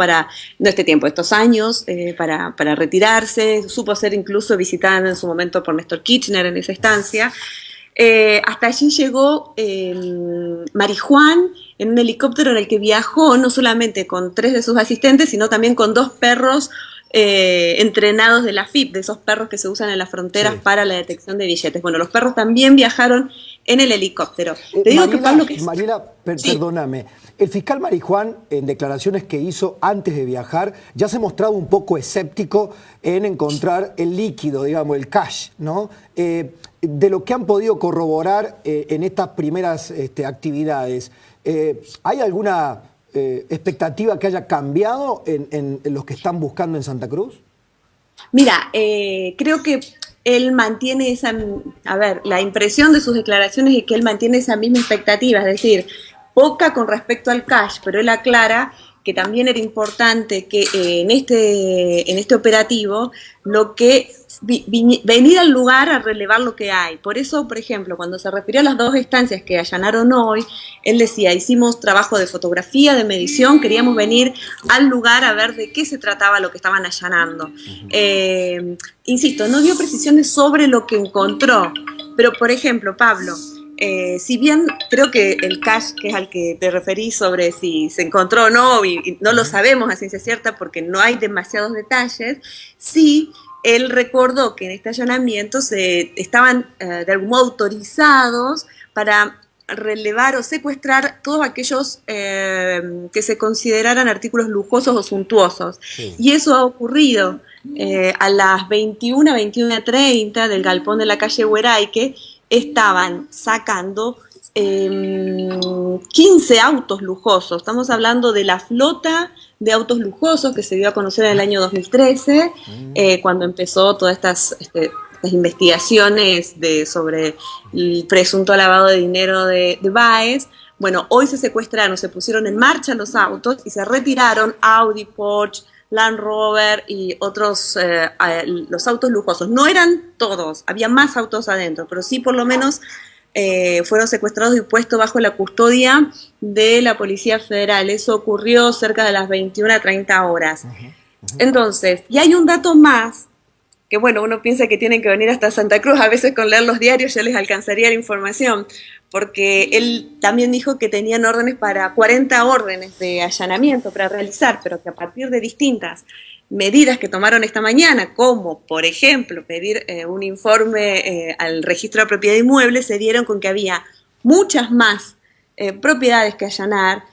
estos años, para retirarse. Supo ser incluso visitada en su momento por Néstor Kirchner en esa estancia. Hasta allí llegó Marijuán en un helicóptero en el que viajó no solamente con 3 de sus asistentes, sino también con 2 perros entrenados de la FIP, de esos perros que se usan en las fronteras, sí, para la detección de billetes. Bueno, los perros también viajaron en el helicóptero. Te digo que Pablo... Mariela, perdóname. El fiscal Marijuán, en declaraciones que hizo antes de viajar, ya se ha mostrado un poco escéptico en encontrar el líquido, digamos, el cash, ¿no? De lo que han podido corroborar en estas primeras actividades, ¿hay alguna expectativa que haya cambiado en los que están buscando en Santa Cruz? Mira, creo que él mantiene la impresión de sus declaraciones es que él mantiene esa misma expectativa, es decir, poca con respecto al cash, pero él aclara que también era importante que en este operativo lo que venir al lugar a relevar lo que hay. Por eso, por ejemplo, cuando se refirió a las 2 estancias que allanaron hoy, él decía, hicimos trabajo de fotografía, de medición, queríamos venir al lugar a ver de qué se trataba lo que estaban allanando. Insisto, no dio precisiones sobre lo que encontró, pero por ejemplo, Pablo, si bien creo que el cash, que es al que te referís sobre si se encontró o no, y no lo sabemos a ciencia cierta porque no hay demasiados detalles, sí él recordó que en este allanamiento estaban de algún modo autorizados para relevar o secuestrar todos aquellos que se consideraran artículos lujosos o suntuosos. Sí. Y eso ha ocurrido a las 21:30 del galpón de la calle Hueraique. Estaban sacando 15 autos lujosos. Estamos hablando de la flota de autos lujosos que se dio a conocer en el año 2013, cuando empezó todas estas investigaciones sobre el presunto lavado de dinero de Báez. Bueno, hoy se secuestraron, se pusieron en marcha los autos y se retiraron Audi, Porsche, Land Rover y otros, los autos lujosos. No eran todos, había más autos adentro, pero sí por lo menos fueron secuestrados y puestos bajo la custodia de la Policía Federal. Eso ocurrió cerca de las 21:30 horas. Entonces, y hay un dato más, que bueno, uno piensa que tienen que venir hasta Santa Cruz, a veces con leer los diarios ya les alcanzaría la información, porque él también dijo que tenían órdenes para 40 órdenes de allanamiento para realizar, pero que a partir de distintas medidas que tomaron esta mañana, como por ejemplo pedir un informe al registro de propiedad inmueble, se dieron con que había muchas más propiedades que allanar,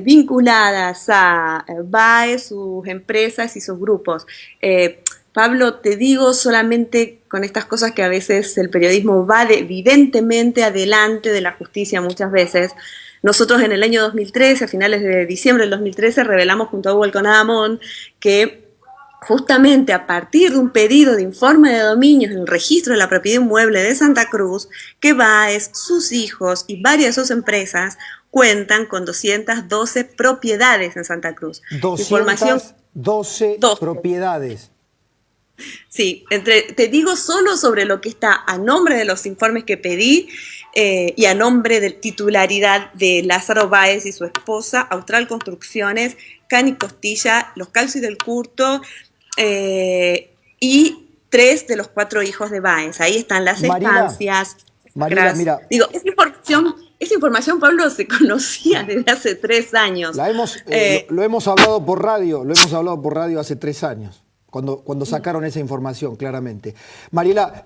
vinculadas a Báez, sus empresas y sus grupos. Pablo, te digo solamente con estas cosas que a veces el periodismo va evidentemente adelante de la justicia muchas veces. Nosotros en el año 2013, a finales de diciembre del 2013, revelamos junto a Hugo Alconadamón que justamente a partir de un pedido de informe de dominios en el registro de la propiedad inmueble de Santa Cruz, que Báez, sus hijos y varias de sus empresas cuentan con 212 propiedades en Santa Cruz. 212 propiedades. Sí, te digo solo sobre lo que está a nombre de los informes que pedí y a nombre de titularidad de Lázaro Báez y su esposa, Austral Construcciones, Cani Costilla, Los Calci del Curto y 3 de los 4 hijos de Báez. Ahí están las estancias. Mariela, mira. Digo, esa información, Pablo, se conocía desde hace 3 años. Lo hemos hablado por radio, hace 3 años. Cuando sacaron esa información, claramente. Mariela,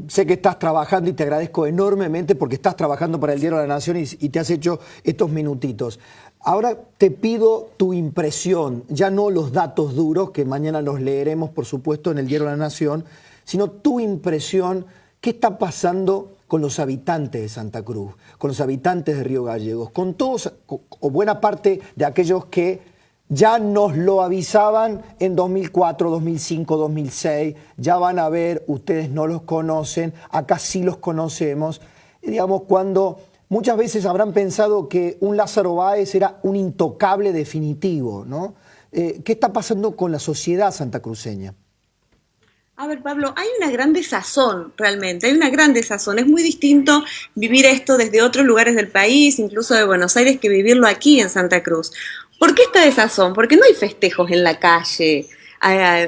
sé que estás trabajando y te agradezco enormemente porque estás trabajando para el Diario de la Nación y te has hecho estos minutitos. Ahora te pido tu impresión, ya no los datos duros, que mañana los leeremos, por supuesto, en el Diario de la Nación, sino tu impresión, ¿qué está pasando con los habitantes de Santa Cruz, con los habitantes de Río Gallegos, con todos, o buena parte de aquellos que ya nos lo avisaban en 2004, 2005, 2006, ya van a ver, ustedes no los conocen, acá sí los conocemos, digamos, cuando muchas veces habrán pensado que un Lázaro Báez era un intocable definitivo, ¿no? ¿Qué está pasando con la sociedad santacruceña? A ver, Pablo, hay una gran desazón, realmente, hay una gran desazón. Es muy distinto vivir esto desde otros lugares del país, incluso de Buenos Aires, que vivirlo aquí en Santa Cruz. ¿Por qué esta desazón? Porque no hay festejos en la calle,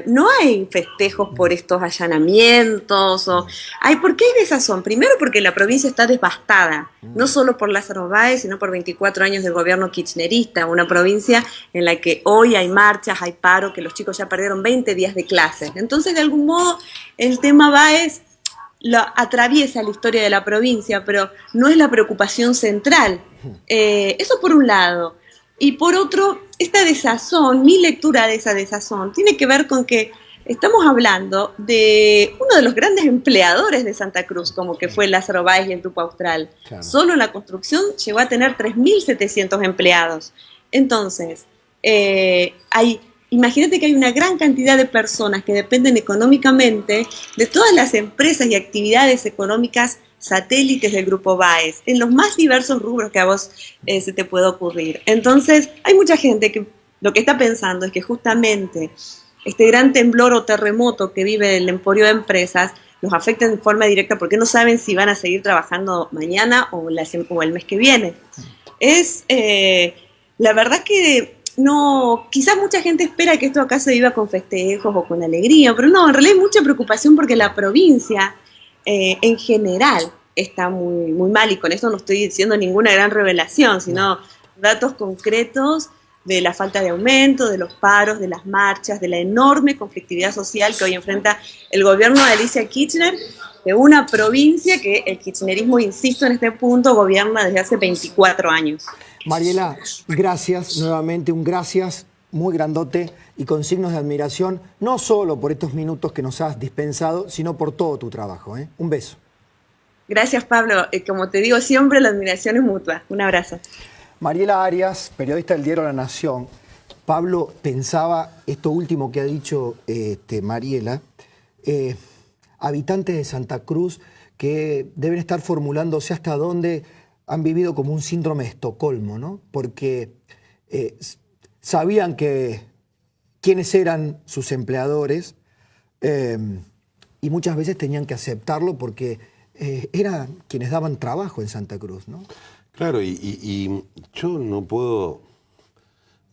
no hay festejos por estos allanamientos. ¿Por qué hay desazón? Primero porque la provincia está devastada, no solo por Lázaro Báez, sino por 24 años del gobierno kirchnerista, una provincia en la que hoy hay marchas, hay paro, que los chicos ya perdieron 20 días de clases. Entonces, de algún modo, el tema Báez atraviesa la historia de la provincia, pero no es la preocupación central. Eso por un lado. Y por otro, esta desazón, mi lectura de esa desazón, tiene que ver con que estamos hablando de uno de los grandes empleadores de Santa Cruz, como que fue Lázaro Báez y el Grupo Austral. Claro. Solo en la construcción llegó a tener 3.700 empleados. Entonces, imagínate que hay una gran cantidad de personas que dependen económicamente de todas las empresas y actividades económicas satélites del Grupo Baez, en los más diversos rubros que a vos se te puede ocurrir. Entonces, hay mucha gente que lo que está pensando es que justamente este gran temblor o terremoto que vive el emporio de empresas los afecta en forma directa porque no saben si van a seguir trabajando mañana o el mes que viene. La verdad que no, quizás mucha gente espera que esto acá se viva con festejos o con alegría, pero no, en realidad hay mucha preocupación porque la provincia en general está muy, muy mal, y con esto no estoy diciendo ninguna gran revelación, sino datos concretos de la falta de aumento, de los paros, de las marchas, de la enorme conflictividad social que hoy enfrenta el gobierno de Alicia Kirchner, de una provincia que el kirchnerismo, insisto en este punto, gobierna desde hace 24 años. Mariela, gracias nuevamente, un gracias muy grandote y con signos de admiración, no solo por estos minutos que nos has dispensado, sino por todo tu trabajo. Un beso. Gracias, Pablo. Como te digo siempre, la admiración es mutua. Un abrazo. Mariela Arias, periodista del diario La Nación. Pablo, pensaba esto último que ha dicho Mariela, habitantes de Santa Cruz que deben estar formulándose hasta dónde han vivido como un síndrome de Estocolmo, ¿no? Porque sabían quiénes eran sus empleadores y muchas veces tenían que aceptarlo porque eran quienes daban trabajo en Santa Cruz, ¿no? Claro, y yo no puedo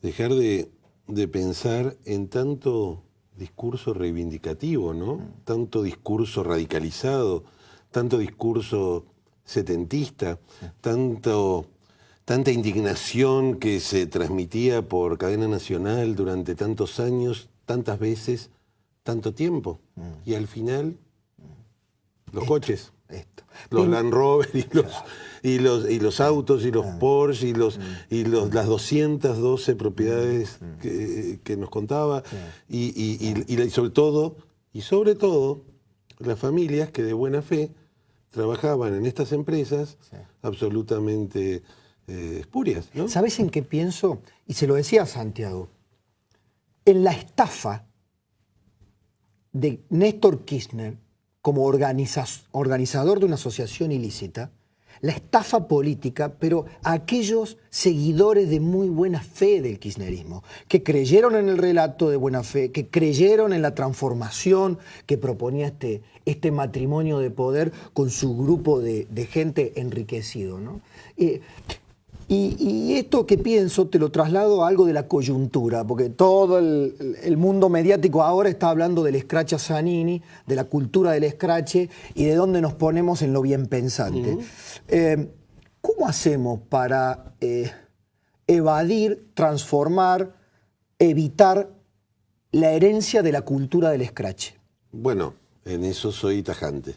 dejar de pensar en tanto discurso reivindicativo, ¿no? Tanto discurso radicalizado, tanto discurso setentista, tanta indignación que se transmitía por cadena nacional durante tantos años, tantas veces, tanto tiempo. Y al final, los coches. Los Land Rover y los autos y los Porsche y las 212 propiedades que nos contaba y sobre todo las familias que de buena fe trabajaban en estas empresas absolutamente espurias, ¿no? ¿Sabes en qué pienso? Y se lo decía a Santiago. En la estafa de Néstor Kirchner como organizador de una asociación ilícita, la estafa política, pero a aquellos seguidores de muy buena fe del kirchnerismo, que creyeron en el relato de buena fe, que creyeron en la transformación que proponía este matrimonio de poder con su grupo de gente enriquecido, ¿no? Y esto que pienso te lo traslado a algo de la coyuntura, porque todo el mundo mediático ahora está hablando del escrache a Zanini, de la cultura del escrache y de dónde nos ponemos en lo bien pensante. ¿Cómo hacemos para evadir, transformar, evitar la herencia de la cultura del escrache? Bueno, en eso soy tajante.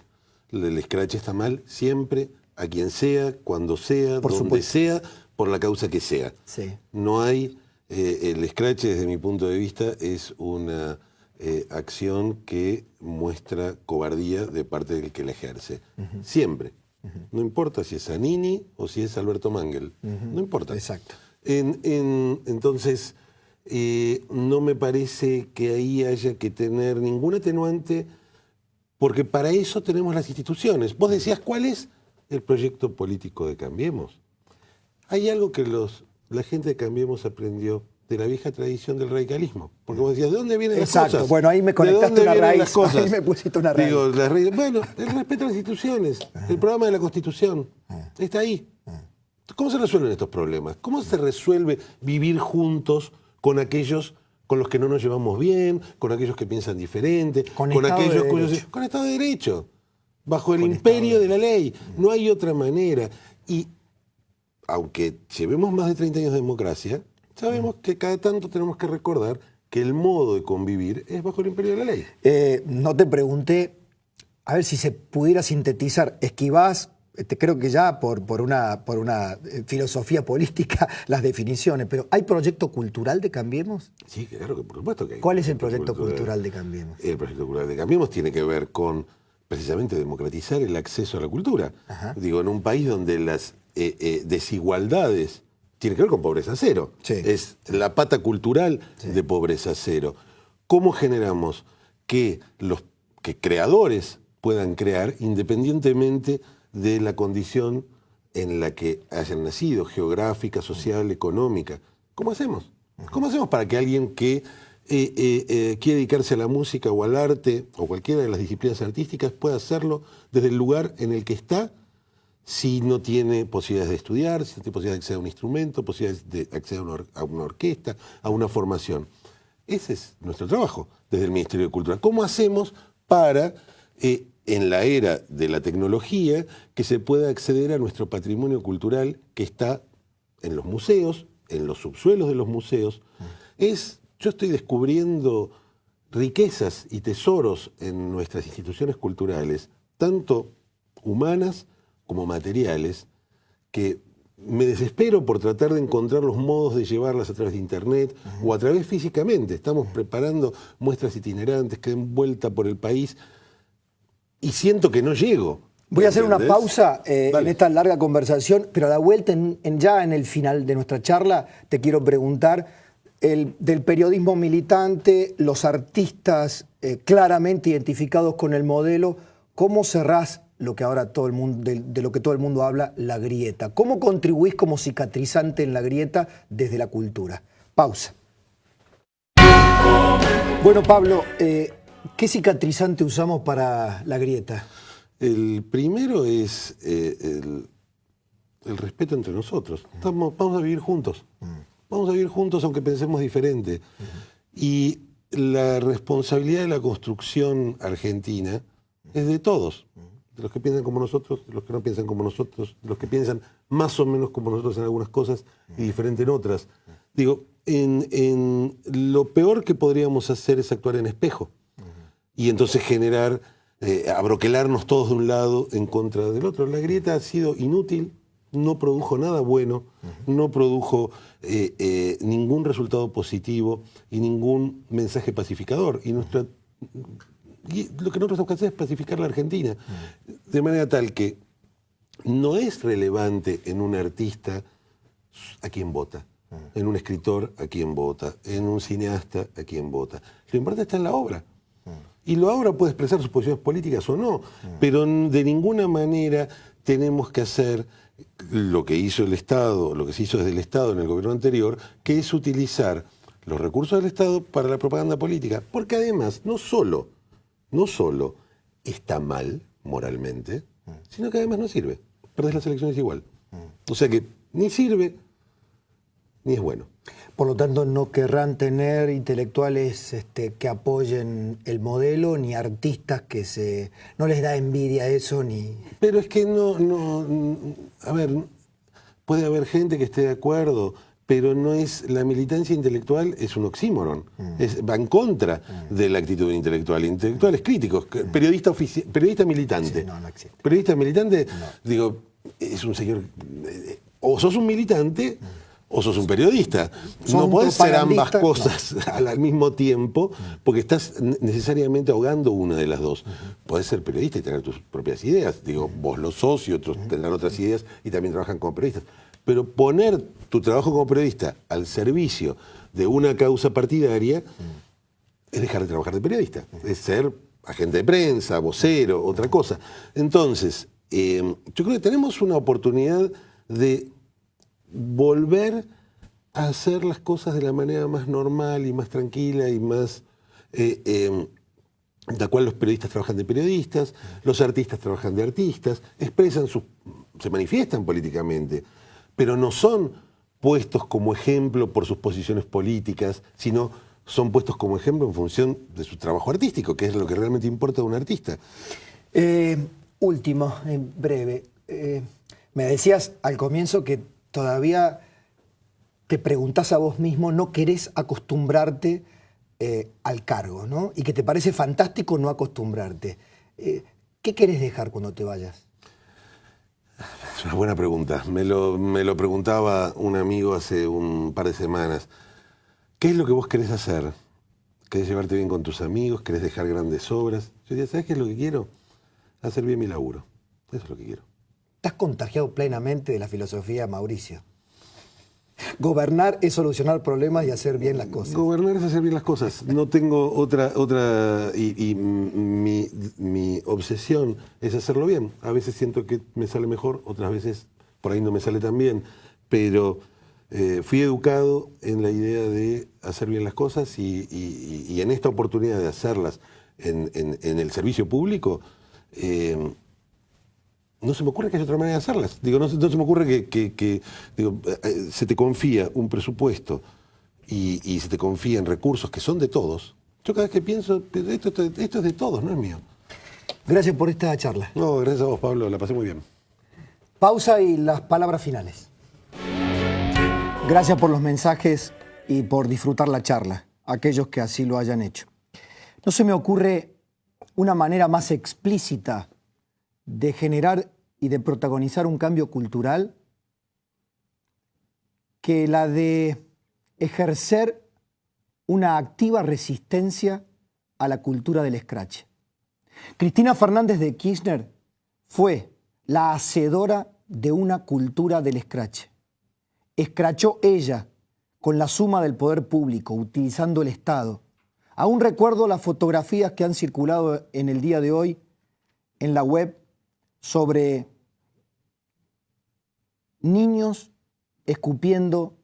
El escrache está mal siempre, a quien sea, cuando sea, donde sea, por la causa que sea. Sí. No hay, el escrache desde mi punto de vista es una acción que muestra cobardía de parte del que la ejerce. Siempre. No importa si es Zanini o si es Alberto Mangel. No importa. Exacto. Entonces, no me parece que ahí haya que tener ningún atenuante, porque para eso tenemos las instituciones. Vos decías, ¿cuál es el proyecto político de Cambiemos? Hay algo que la gente de Cambiemos aprendió de la vieja tradición del radicalismo. Porque vos decías, ¿de dónde vienen las cosas? Exacto, bueno, ahí me conectaste una raíz, ahí me pusiste una raíz. Digo, bueno, el respeto a las instituciones, el programa de la Constitución, está ahí. ¿Cómo se resuelven estos problemas? ¿Cómo se resuelve vivir juntos con aquellos con los que no nos llevamos bien, con aquellos que piensan diferente, con aquellos con Estado de Derecho, bajo el imperio de la ley? No hay otra manera. Y aunque llevemos más de 30 años de democracia, sabemos que cada tanto tenemos que recordar que el modo de convivir es bajo el imperio de la ley. No te pregunté, a ver si se pudiera sintetizar, esquivás, creo que ya por una filosofía política, las definiciones, pero ¿hay proyecto cultural de Cambiemos? Sí, claro que por supuesto que hay. ¿Cuál es el proyecto cultural de Cambiemos? El proyecto cultural de Cambiemos tiene que ver con precisamente democratizar el acceso a la cultura. Digo, en un país donde las desigualdades tienen que ver con pobreza cero. Sí. Es la pata cultural de pobreza cero. ¿Cómo generamos que los creadores puedan crear independientemente de la condición en la que hayan nacido, geográfica, social, económica. ¿Cómo hacemos? ¿Cómo hacemos para que alguien que quiere dedicarse a la música o al arte o cualquiera de las disciplinas artísticas pueda hacerlo desde el lugar en el que está, si no tiene posibilidades de estudiar, si no tiene posibilidades de acceder a un instrumento, posibilidades de acceder a una orquesta, a una formación? Ese es nuestro trabajo desde el Ministerio de Cultura. ¿Cómo hacemos para, en la era de la tecnología, que se pueda acceder a nuestro patrimonio cultural que está en los museos, en los subsuelos de los museos? Yo estoy descubriendo riquezas y tesoros en nuestras instituciones culturales, tanto humanas como materiales, que me desespero por tratar de encontrar los modos de llevarlas a través de Internet o a través físicamente. Estamos preparando muestras itinerantes que den vuelta por el país y siento que no llego. Voy a hacer una pausa en esta larga conversación, pero a la vuelta, ya en el final de nuestra charla, te quiero preguntar del periodismo militante, los artistas claramente identificados con el modelo. ¿Cómo cerrás lo que ahora todo el mundo, de lo que todo el mundo habla, la grieta? ¿Cómo contribuís como cicatrizante en la grieta desde la cultura? Pausa. Bueno, Pablo, ¿qué cicatrizante usamos para la grieta? El primero es el respeto entre nosotros. Vamos a vivir juntos. Vamos a vivir juntos aunque pensemos diferente. Y la responsabilidad de la construcción argentina es de todos. De los que piensan como nosotros, de los que no piensan como nosotros, de los que piensan más o menos como nosotros en algunas cosas y diferente en otras. Digo, lo peor que podríamos hacer es actuar en espejo. Y entonces generar, abroquelarnos todos de un lado en contra del otro. La grieta ha sido inútil, no produjo nada bueno, no produjo ningún resultado positivo y ningún mensaje pacificador. Y lo que nosotros tenemos que hacer es pacificar la Argentina, de manera tal que no es relevante en un artista a quién vota, en un escritor a quién vota, en un cineasta a quién vota. Lo importante está en la obra. Y la obra puede expresar sus posiciones políticas o no, pero de ninguna manera tenemos que hacer lo que hizo el Estado, lo que se hizo desde el Estado en el gobierno anterior, que es utilizar los recursos del Estado para la propaganda política. Porque además, no solo está mal moralmente, sino que además no sirve. Perdés las elecciones igual. O sea que ni sirve, ni es bueno. Por lo tanto, no querrán tener intelectuales que apoyen el modelo, ni artistas que no les da envidia eso, ni... Pero es que a ver, puede haber gente que esté de acuerdo, pero no es, la militancia intelectual es un oxímoron, va en contra de la actitud intelectual. Intelectuales críticos, periodista militante. Sí, no existe. Periodista militante, digo, es un señor, o sos un militante o sos un periodista. No podés ser ambas cosas al mismo tiempo, porque estás necesariamente ahogando una de las dos. Podés ser periodista y tener tus propias ideas. Digo, vos lo sos y otros tendrán otras ideas y también trabajan como periodistas. Pero poner tu trabajo como periodista al servicio de una causa partidaria es dejar de trabajar de periodista. Es ser agente de prensa, vocero, otra cosa. Entonces, yo creo que tenemos una oportunidad de volver a hacer las cosas de la manera más normal y más tranquila y más la cual los periodistas trabajan de periodistas, los artistas trabajan de artistas, se manifiestan políticamente, pero no son puestos como ejemplo por sus posiciones políticas, sino son puestos como ejemplo en función de su trabajo artístico, que es lo que realmente importa a un artista. Último, en breve. Me decías al comienzo que todavía te preguntás a vos mismo, no querés acostumbrarte al cargo, ¿no? Y que te parece fantástico no acostumbrarte. ¿Qué querés dejar cuando te vayas? Es una buena pregunta. Me lo preguntaba un amigo hace un par de semanas. ¿Qué es lo que vos querés hacer? ¿Querés llevarte bien con tus amigos? ¿Querés dejar grandes obras? Yo decía, ¿sabés qué es lo que quiero? Hacer bien mi laburo. Eso es lo que quiero. Estás contagiado plenamente de la filosofía, Mauricio. Gobernar es solucionar problemas y hacer bien las cosas. Gobernar es hacer bien las cosas. No tengo otra y mi obsesión es hacerlo bien. A veces siento que me sale mejor, otras veces por ahí no me sale tan bien, pero fui educado en la idea de hacer bien las cosas y en esta oportunidad de hacerlas en el servicio público, no se me ocurre que haya otra manera de hacerlas. Digo, no se me ocurre que se te confía un presupuesto y se te confía en recursos que son de todos. Yo cada vez que pienso, esto es de todos, no es mío. Gracias por esta charla. No, gracias a vos, Pablo, la pasé muy bien. Pausa y las palabras finales. Gracias por los mensajes y por disfrutar la charla, aquellos que así lo hayan hecho. No se me ocurre una manera más explícita de generar y de protagonizar un cambio cultural que la de ejercer una activa resistencia a la cultura del escrache. Cristina Fernández de Kirchner fue la hacedora de una cultura del escrache. Escrachó ella con la suma del poder público, utilizando el Estado. Aún recuerdo las fotografías que han circulado en el día de hoy en la web sobre niños escupiendo